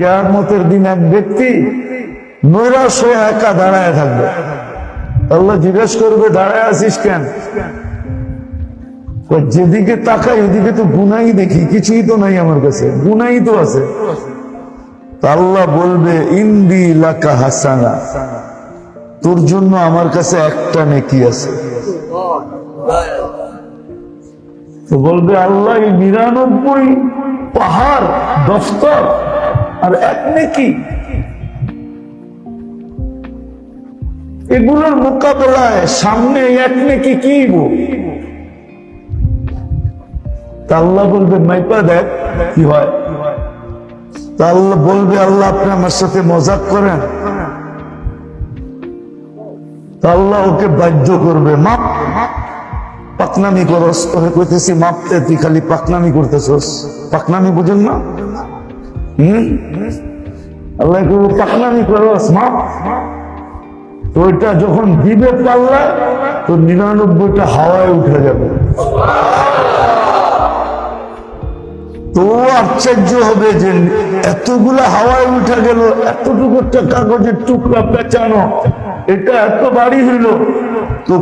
কিয়ামতের দিন এক ব্যক্তি নৈরাশ হয়ে একা দাঁড়ায় থাকবে। আল্লাহ জিজ্ঞেস করবে, দাঁড়ায় আছিস কেন? যেদিকে তাকাই ওদিকে তো গুনাই দেখি, কিছুই তো নাই আমার কাছে, গুনাই তো আছে। আল্লাহ বলবে, ইন্দি লাকা হাসানা, তোর জন্য আমার কাছে একটা নেকি আছে। তো বলবে, আল্লাহ 99 পাহাড় দফতর আর এক নেকি, এগুলোর মোকাবেলায় সামনে এক নেকি কি? আল্লাহ বলবে, মাইপা দেখ কি হয়। তা আল্লাহ বলবে, আল্লাহ আপনি আমার সাথে মজাক করেন? তা আল্লাহ ওকে বাধ্য করবে, মাপ, পাকনামি করস, তোকে কইতেছি মাপতে, তুই খালি পাকনামি করতেছস। পাকনামি বুঝেন না? আল্লাহ করবে, পাকনামি করস, মাপ। তো ওইটা যখন দিবে পাল্লা, তো 99টা হাওয়ায় উঠে যাবে। তো আশ্চর্য হবে যে এতগুলা হাওয়ায় উঠে গেল, এতটুকু একটা কাগজের টুকরা পেঁচানো, এটা এত বাড়ি হইল। তো